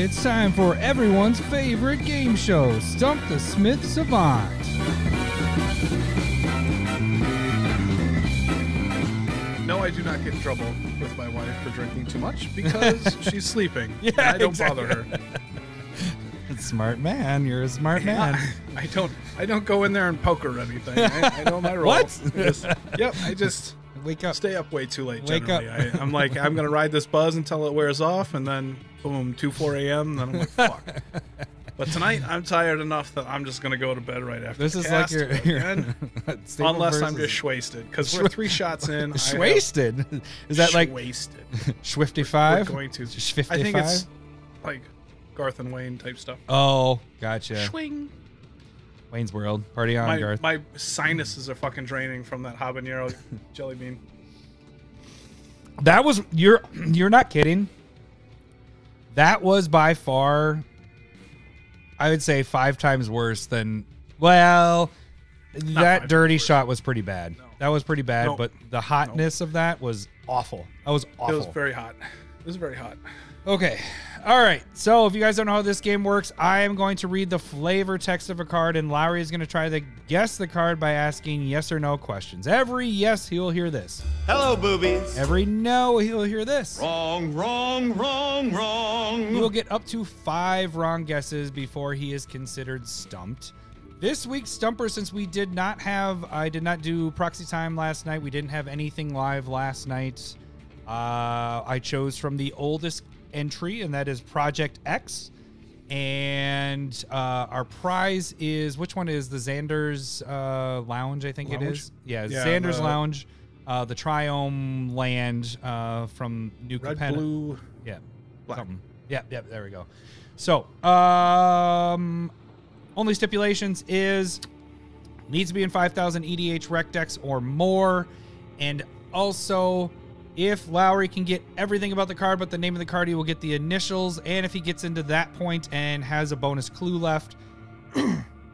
It's time for everyone's favorite game show, Stump the Smith Savant. No, I do not get in trouble with my wife for drinking too much because she's sleeping. Yeah, and I don't exactly. bother her. Smart man, you're a smart man. I don't go in there and poke or anything. I know my role. What? I just Wake up. stay up way too late. Wake Generally. I'm like, I'm gonna ride this buzz until it wears off, and then boom, 4 a.m. And then I'm like, fuck. But tonight I'm tired enough that I'm just gonna go to bed right after. This the is cast like your again, staple unless I'm versus- just wasted because we're 3 shots in. Wasted? Is that like wasted? Schwifty-5? We're going to. Schwifty-5? I think it's like Garth and Wayne type stuff. Oh, gotcha. Swing. Wayne's World. Party on, Garth. My sinuses are fucking draining from that habanero jelly bean. That was you're not kidding. That was by far, I would say, 5 times worse than that dirty shot was pretty bad. No. That was pretty bad, No. but the hotness of that was awful. That was awful. It was very hot. It was very hot. Okay. All right. So if you guys don't know how this game works, I am going to read the flavor text of a card, and Lowery is going to try to guess the card by asking yes or no questions. Every yes, he will hear this. Hello, boobies. Every no, he will hear this. Wrong, wrong, wrong, wrong. He will get up to 5 wrong guesses before he is considered stumped. This week's Stumper, since I did not do proxy time last night. We didn't have anything live last night. I chose from the oldest entry, and that is Project X. And our prize is, which one is the Xander's Lounge, I think it is. Yeah, Xander's Lounge, the Triome Land from New Red, Capenna. blue, Yeah, black. something. Yeah, there we go. So, only stipulations is needs to be in 5,000 EDH rec decks or more, and also if Lowery can get everything about the card but the name of the card, he will get the initials, and if he gets into that point and has a bonus clue left,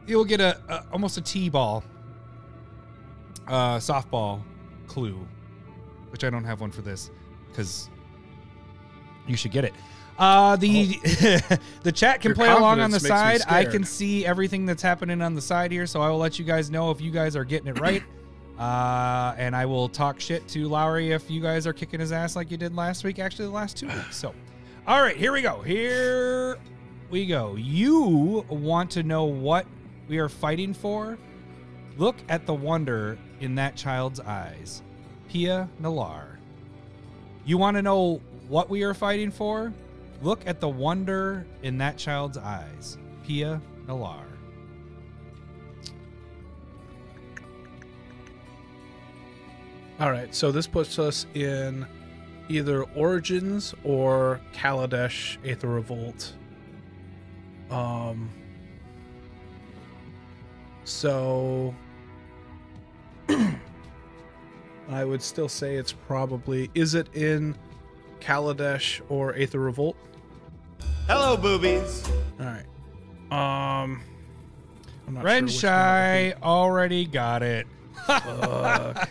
he will get almost a T-ball, softball clue, which I don't have one for this because you should get it. The chat can Your play along on the confidence makes me side. I scared. can see everything that's happening on the side here, so I will let you guys know if you guys are getting it right. And I will talk shit to Lowery if you guys are kicking his ass like you did last week, actually the last 2 weeks. So, all right, here we go. You want to know what we are fighting for? Look at the wonder in that child's eyes. Pia Nalar. You want to know what we are fighting for? Look at the wonder in that child's eyes. Pia Nalar. All right, so this puts us in either Origins or Kaladesh Aether Revolt. So I would still say it's probably, is it in Kaladesh or Aether Revolt? Hello, boobies. All right. I'm not Ren sure which Shy already got it. one it would be. Fuck.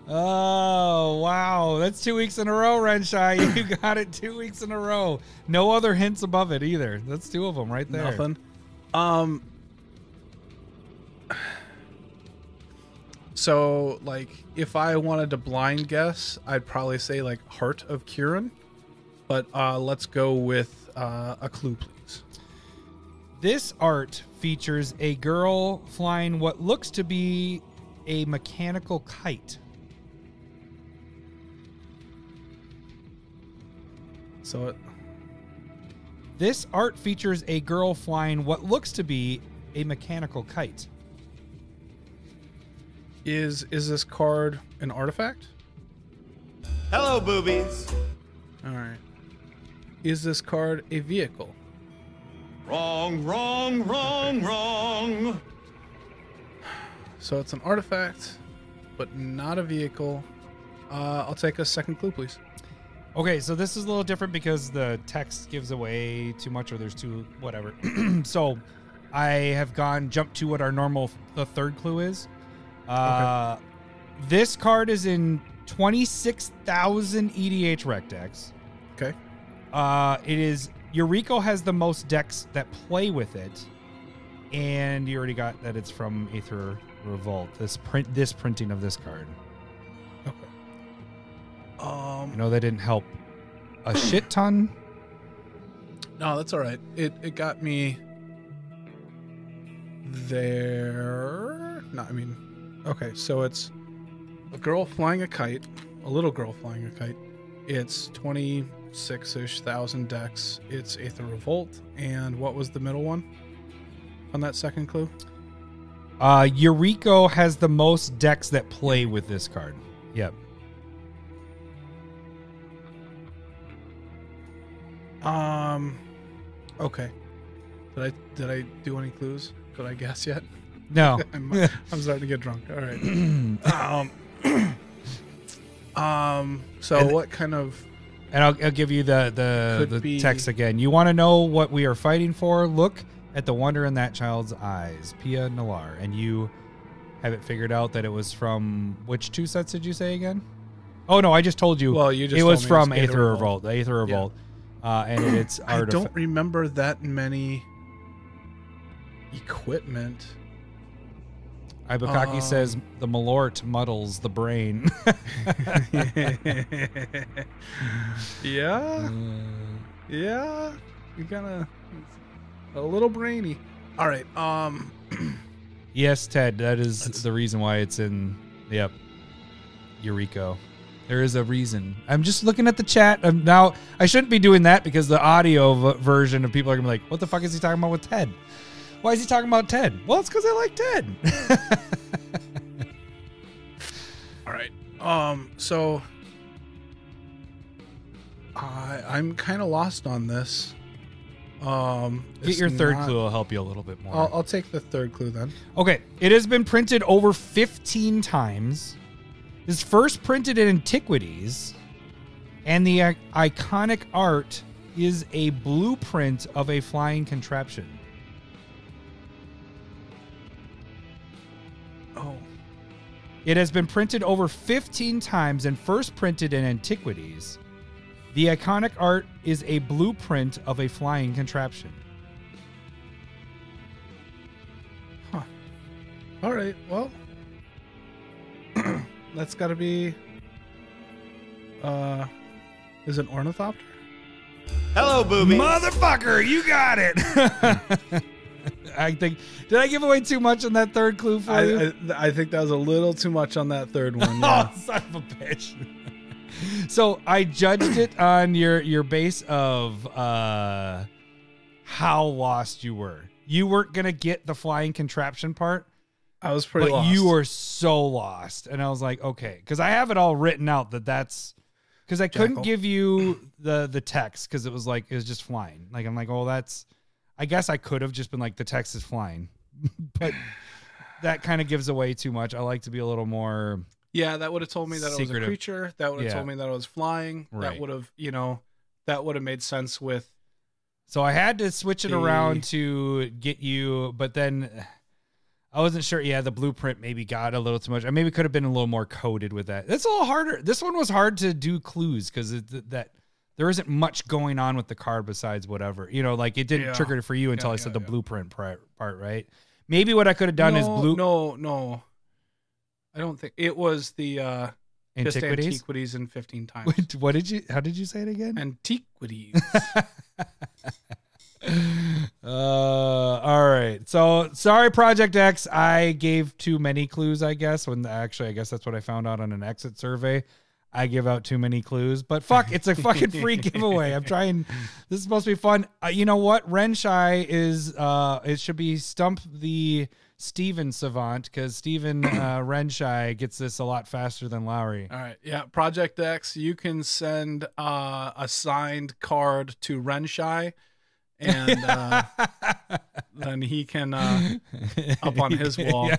Oh, wow. That's 2 weeks in a row, Ren Shy. You got it 2 weeks in a row. No other hints above it either. That's 2 of them right there. Nothing. So, like, if I wanted to blind guess, I'd probably say, like, Heart of Kirin. But let's go with a clue, please. This art features a girl flying what looks to be a mechanical kite. So, This art features a girl flying what looks to be a mechanical kite. is this card an artifact? Hello, boobies. All right. Is this card a vehicle? Wrong, wrong, wrong, wrong. So it's an artifact, but not a vehicle. I'll take a second clue, please. Okay, so this is a little different because the text gives away too much, or there's too whatever. So I have jumped to what the third clue is. Okay. This card is in 26,000 EDH rec decks. Okay. It is Eureka has the most decks that play with it, and you already got that it's from Aether Revolt. This printing of this card. Okay. I know that didn't help a shit ton. No, that's all right. It got me there. No, I mean, okay, so it's a girl flying a kite, a little girl flying a kite. It's 26-ish thousand decks. It's Aether Revolt. And what was the middle one on that second clue? Eureka has the most decks that play with this card. Yep. Okay. Did I do any clues? Could I guess yet? No. I'm starting to get drunk. All right. So what kind of? And I'll give you the be... text again. You want to know what we are fighting for? Look at the wonder in that child's eyes, Pia Nalar, and you have it figured out that it was from which two sets did you say again? Oh no, I just told you. Well, you just it was told me from it was Aether Revolt. The Aether Revolt, and it's I don't remember that many equipment. Ibukaki says the Malort muddles the brain. Yeah, you kind of a little brainy. All right. Yes, Ted, that is the reason why it's in. Yep, Eureka. There is a reason. I'm just looking at the chat. Now, I shouldn't be doing that because the audio version of people are going to be like, what the fuck is he talking about with Ted? Why is he talking about Ted? Well, it's because I like Ted. All right. So I'm kind of lost on this. Get your third clue will help you a little bit more. I'll take the third clue then. Okay. It has been printed over 15 times. It's first printed in Antiquities, and the iconic art is a blueprint of a flying contraption. Oh. It has been printed over 15 times and first printed in Antiquities. The iconic art is a blueprint of a flying contraption. Huh. All right. Well, that's got to be. Is it ornithopter? Hello, boobies. Motherfucker, you got it. I think. Did I give away too much on that third clue for you? I think that was a little too much on that third one. Yeah. Oh, son of a bitch. So I judged it on your base of how lost you were. You weren't gonna get the flying contraption part. I was pretty lost. You were so lost, and I was like, okay, because I have it all written out that's because I couldn't give you the text because it was just flying. Like I'm like, oh, that's. I guess I could have just been like, the text is flying, but that kind of gives away too much. I like to be a little more. Yeah, that would have told me that secretive. It was a creature. That would have told me that it was flying. Right. That would have, that would have made sense with. So I had to switch it around to get you, but then I wasn't sure. Yeah, the blueprint maybe got a little too much. I maybe could have been a little more coded with that. That's a little harder. This one was hard to do clues because that there isn't much going on with the card besides whatever. Like it didn't trigger it for you until I said the blueprint part, right? Maybe what I could have done is No. I don't think it was the just Antiquities in 15 times. Wait, how did you say it again? Antiquities. All right. So sorry, Project X. I gave too many clues, I guess. I guess that's what I found out on an exit survey. I give out too many clues, but fuck, it's a fucking free giveaway. I'm trying. This is supposed to be fun. You know what? Renshai is, it should be Stump the Steven Savant because Steven Renshai gets this a lot faster than Lowery. All right. Yeah. Project X, you can send a signed card to Renshai and then he can up on his wall.